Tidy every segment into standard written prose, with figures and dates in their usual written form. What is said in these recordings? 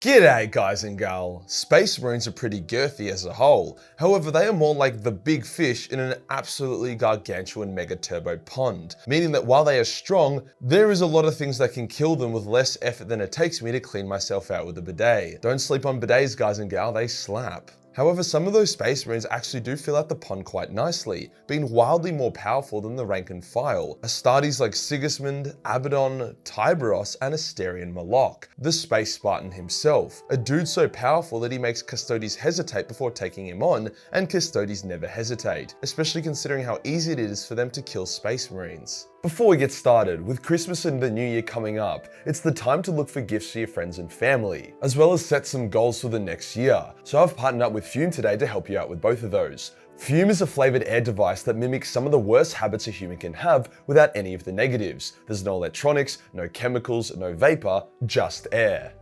G'day guys and gal. Space Marines are pretty girthy as a whole, however they are more like the big fish in an absolutely gargantuan mega turbo pond, meaning that while they are strong, there is a lot of things that can kill them with less effort than it takes me to clean myself out with a bidet. Don't sleep on bidets guys and gal, they slap. However, some of those Space Marines actually do fill out the pond quite nicely, being wildly more powerful than the rank and file. Astartes like Sigismund, Abaddon, Tiberos, and Asterion Moloc, the Space Spartan himself, a dude so powerful that he makes Custodes hesitate before taking him on, and Custodes never hesitate, especially considering how easy it is for them to kill Space Marines. Before we get started, with Christmas and the New Year coming up, it's the time to look for gifts for your friends and family, as well as set some goals for the next year. So I've partnered up with Fume today to help you out with both of those. Fume is a flavored air device that mimics some of the worst habits a human can have without any of the negatives. There's no electronics, no chemicals, no vapor, just air.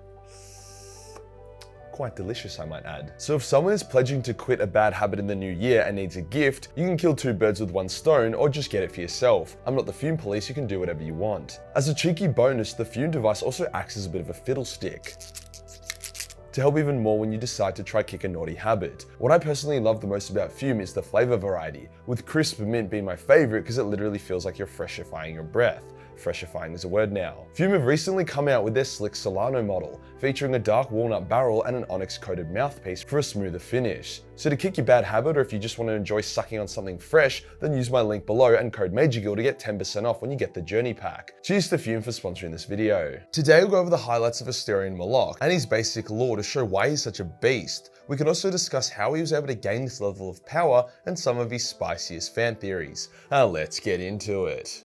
Quite delicious, I might add. So if someone is pledging to quit a bad habit in the new year and needs a gift, you can kill two birds with one stone or just get it for yourself. I'm not the Fume police, you can do whatever you want. As a cheeky bonus, the Fume device also acts as a bit of a fiddlestick to help even more when you decide to try kick a naughty habit. What I personally love the most about Fume is the flavor variety, with crisp mint being my favorite because it literally feels like you're freshifying your breath. Freshifying is a word now. Fume have recently come out with their slick Solano model, featuring a dark walnut barrel and an onyx coated mouthpiece for a smoother finish. So to kick your bad habit, or if you just want to enjoy sucking on something fresh, then use my link below and code Majorkill to get 10% off when you get the journey pack. Cheers to Fume for sponsoring this video. Today we'll go over the highlights of Asterion Moloc and his basic lore to show why he's such a beast. We can also discuss how he was able to gain this level of power and some of his spiciest fan theories. Now let's get into it.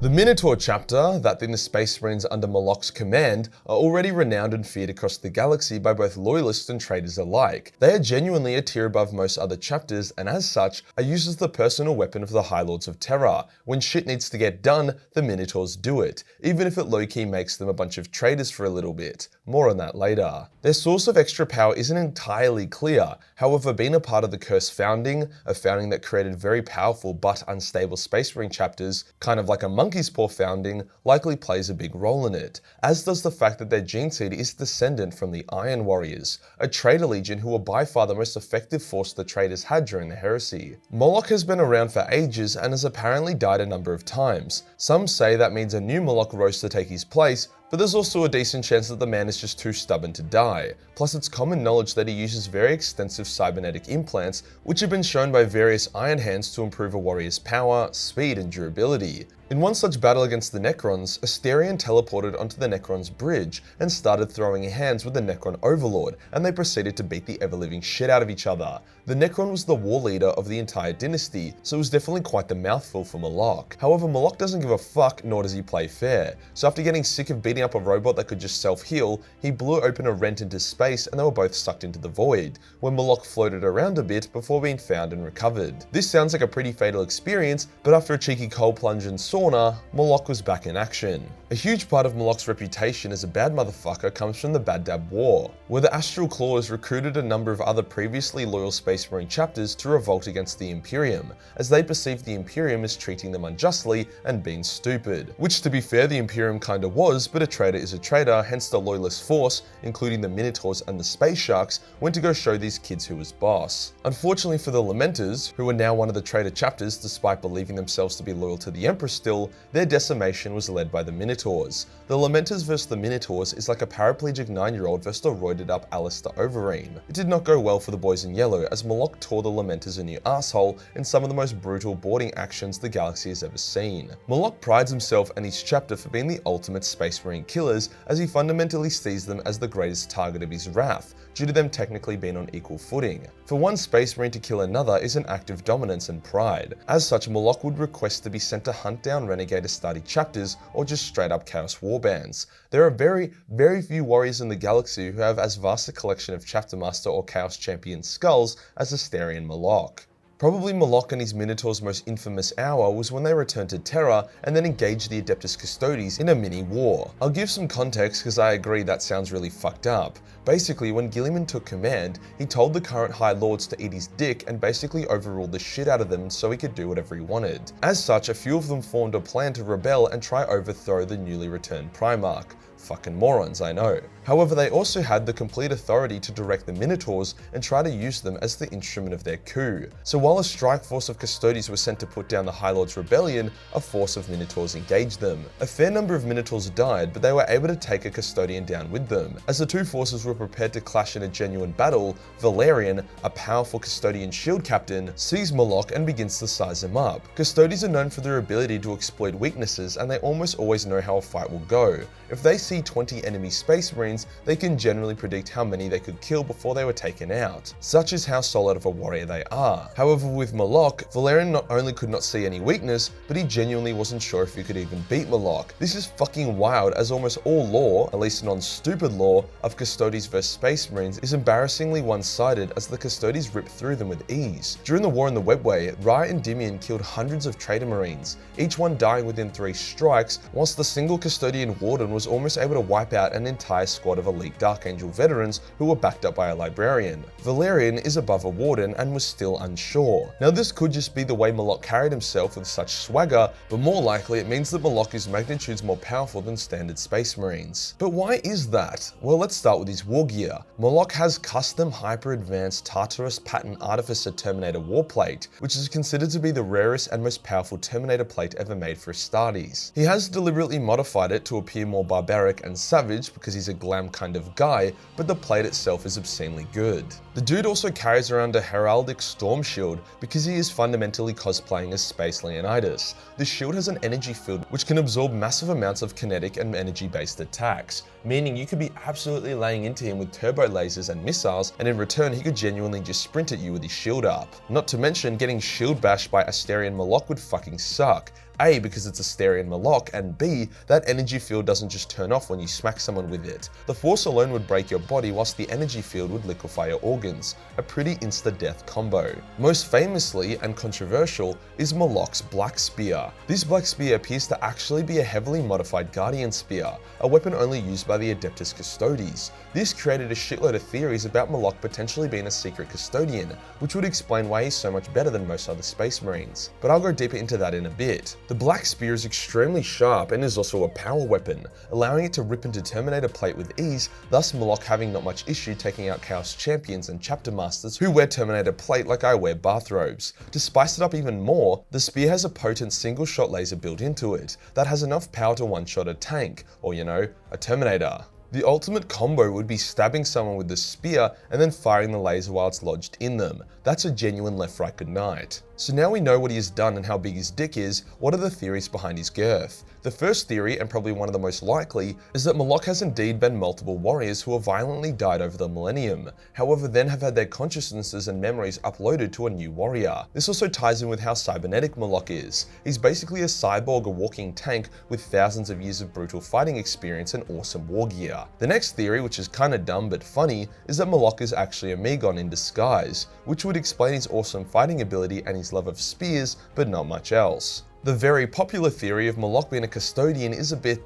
The Minotaur chapter, that being the Space Marines under Moloc's command, are already renowned and feared across the galaxy by both loyalists and traitors alike. They are genuinely a tier above most other chapters, and as such, are used as the personal weapon of the High Lords of Terror. When shit needs to get done, the Minotaurs do it, even if it low-key makes them a bunch of traitors for a little bit. More on that later. Their source of extra power isn't entirely clear, however being a part of the Cursed Founding, a founding that created very powerful but unstable Space Marine chapters, kind of like a Monkey's Paw founding, likely plays a big role in it, as does the fact that their gene seed is descendant from the Iron Warriors, a traitor legion who were by far the most effective force the traitors had during the heresy. Moloc has been around for ages and has apparently died a number of times. Some say that means a new Moloc rose to take his place, but there's also a decent chance that the man is just too stubborn to die. Plus it's common knowledge that he uses very extensive cybernetic implants, which have been shown by various Iron Hands to improve a warrior's power, speed, and durability. In one such battle against the Necrons, Asterion teleported onto the Necrons' bridge and started throwing hands with the Necron Overlord, and they proceeded to beat the ever-living shit out of each other. The Necron was the war leader of the entire dynasty, so it was definitely quite the mouthful for Moloc. However, Moloc doesn't give a fuck, nor does he play fair. So after getting sick of beating up a robot that could just self-heal, he blew open a rent into space and they were both sucked into the void, where Moloc floated around a bit before being found and recovered. This sounds like a pretty fatal experience, but after a cheeky cold plunge and sauna, Moloc was back in action. A huge part of Moloc's reputation as a bad motherfucker comes from the Bad Dab War, where the Astral Claws recruited a number of other previously loyal Space Marine chapters to revolt against the Imperium, as they perceived the Imperium as treating them unjustly and being stupid. Which, to be fair, the Imperium kinda was, but a traitor is a traitor, hence the loyalist force, including the Minotaurs and the Space Sharks, went to go show these kids who was boss. Unfortunately for the Lamenters, who were now one of the traitor chapters despite believing themselves to be loyal to the Emperor still, their decimation was led by the Minotaurs. The Lamenters versus the Minotaurs is like a paraplegic 9-year-old versus a roided up Alistair Overeem. It did not go well for the boys in yellow, as Moloc tore the Lamenters a new asshole in some of the most brutal boarding actions the galaxy has ever seen. Moloc prides himself and his chapter for being the ultimate Space Marine killers, as he fundamentally sees them as the greatest target of his wrath, due to them technically being on equal footing. For one Space Marine to kill another is an act of dominance and pride. As such, Moloc would request to be sent to hunt down renegade Astarte chapters or just straight up Chaos warbands. There are very few warriors in the galaxy who have as vast a collection of Chapter Master or Chaos Champion skulls as Asterion Moloc. Probably Moloc and his Minotaurs' most infamous hour was when they returned to Terra and then engaged the Adeptus Custodes in a mini-war. I'll give some context because I agree that sounds really fucked up. Basically, when Guilliman took command, he told the current High Lords to eat his dick and basically overruled the shit out of them so he could do whatever he wanted. As such, a few of them formed a plan to rebel and try overthrow the newly returned Primarch. Fucking morons, I know. However, they also had the complete authority to direct the Minotaurs and try to use them as the instrument of their coup. So while a strike force of Custodes was sent to put down the High Lord's rebellion, a force of Minotaurs engaged them. A fair number of Minotaurs died, but they were able to take a Custodian down with them. As the two forces were prepared to clash in a genuine battle, Valerian, a powerful Custodian shield captain, sees Moloc and begins to size him up. Custodes are known for their ability to exploit weaknesses, and they almost always know how a fight will go. If they see 20 enemy Space Marines, they can generally predict how many they could kill before they were taken out. Such is how solid of a warrior they are. However, with Moloc, Valerian not only could not see any weakness, but he genuinely wasn't sure if he could even beat Moloc. This is fucking wild, as almost all lore, at least non-stupid lore, of Custodes vs Space Marines is embarrassingly one-sided, as the Custodes ripped through them with ease. During the war in the Webway, Riot and Dimion killed hundreds of Traitor Marines, each one dying within 3 strikes, whilst the single Custodian Warden was almost able to wipe out an entire squad of elite Dark Angel veterans who were backed up by a Librarian. Valerian is above a Warden and was still unsure. Now this could just be the way Moloc carried himself with such swagger, but more likely it means that Moloc is magnitudes more powerful than standard Space Marines. But why is that? Well, let's start with his war gear. Moloc has custom hyper-advanced Tartarus pattern Artificer Terminator warplate, which is considered to be the rarest and most powerful Terminator plate ever made for Astartes. He has deliberately modified it to appear more barbaric and savage because he's a glam kind of guy, but the plate itself is obscenely good. The dude also carries around a heraldic storm shield because he is fundamentally cosplaying as Space Leonidas. The shield has an energy field which can absorb massive amounts of kinetic and energy-based attacks, meaning you could be absolutely laying into him with turbo lasers and missiles, and in return he could genuinely just sprint at you with his shield up. Not to mention, getting shield bashed by Asterion Moloc would fucking suck. A, because it's Asterion Moloc, and B, that energy field doesn't just turn off when you smack someone with it. The force alone would break your body, whilst the energy field would liquefy your organs. A pretty insta-death combo. Most famously and controversial is Moloc's Black Spear. This Black Spear appears to actually be a heavily modified Guardian Spear, a weapon only used by the Adeptus Custodes. This created a shitload of theories about Moloc potentially being a secret Custodian, which would explain why he's so much better than most other Space Marines. But I'll go deeper into that in a bit. The Black Spear is extremely sharp and is also a power weapon, allowing it to rip into Terminator plate with ease, thus Moloc having not much issue taking out Chaos Champions and Chapter Masters who wear Terminator plate like I wear bathrobes. To spice it up even more, the spear has a potent single-shot laser built into it that has enough power to one-shot a tank, or you know, a Terminator. The ultimate combo would be stabbing someone with the spear and then firing the laser while it's lodged in them. That's a genuine left-right goodnight. So now we know what he has done and how big his dick is, what are the theories behind his girth? The first theory, and probably one of the most likely, is that Moloc has indeed been multiple warriors who have violently died over the millennium, however then have had their consciousnesses and memories uploaded to a new warrior. This also ties in with how cybernetic Moloc is. He's basically a cyborg, a walking tank with thousands of years of brutal fighting experience and awesome war gear. The next theory, which is kinda dumb but funny, is that Moloc is actually a Megon in disguise, which would explain his awesome fighting ability and his love of spears, but not much else. The very popular theory of Moloc being a Custodian is a bit,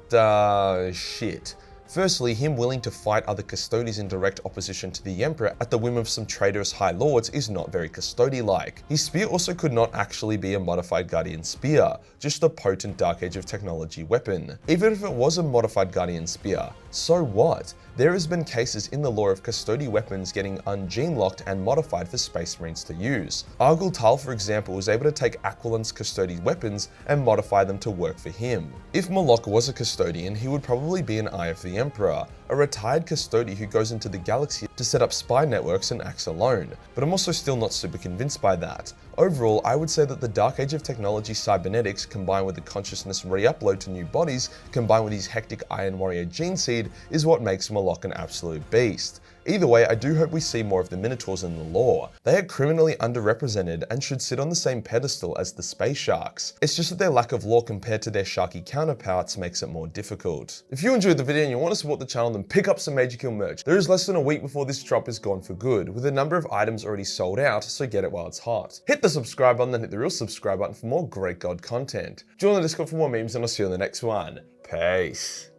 shit. Firstly, him willing to fight other Custodes in direct opposition to the Emperor at the whim of some traitorous High Lords is not very Custodi-like. His spear also could not actually be a modified Guardian Spear, just a potent Dark Age of Technology weapon. Even if it was a modified Guardian Spear, so what? There has been cases in the lore of Custodi weapons getting ungene-locked and modified for Space Marines to use. Argul Tal, for example, was able to take Aquilin's Custodi weapons and modify them to work for him. If Moloc was a Custodian, he would probably be an Eye of the Emperor, a retired Custodi who goes into the galaxy to set up spy networks and acts alone, but I'm also still not super convinced by that. Overall, I would say that the Dark Age of Technology cybernetics combined with the consciousness re-upload to new bodies, combined with his hectic Iron Warrior gene seed, is what makes Moloc an absolute beast. Either way, I do hope we see more of the Minotaurs in the lore. They are criminally underrepresented and should sit on the same pedestal as the space sharks. It's just that their lack of lore compared to their sharky counterparts makes it more difficult. If you enjoyed the video and you want to support the channel, then pick up some Majorkill merch. There is less than a week before this drop is gone for good, with a number of items already sold out, so get it while it's hot. Hit the subscribe button, then hit the real subscribe button for more great god content. Join the Discord for more memes, and I'll see you on the next one. Peace.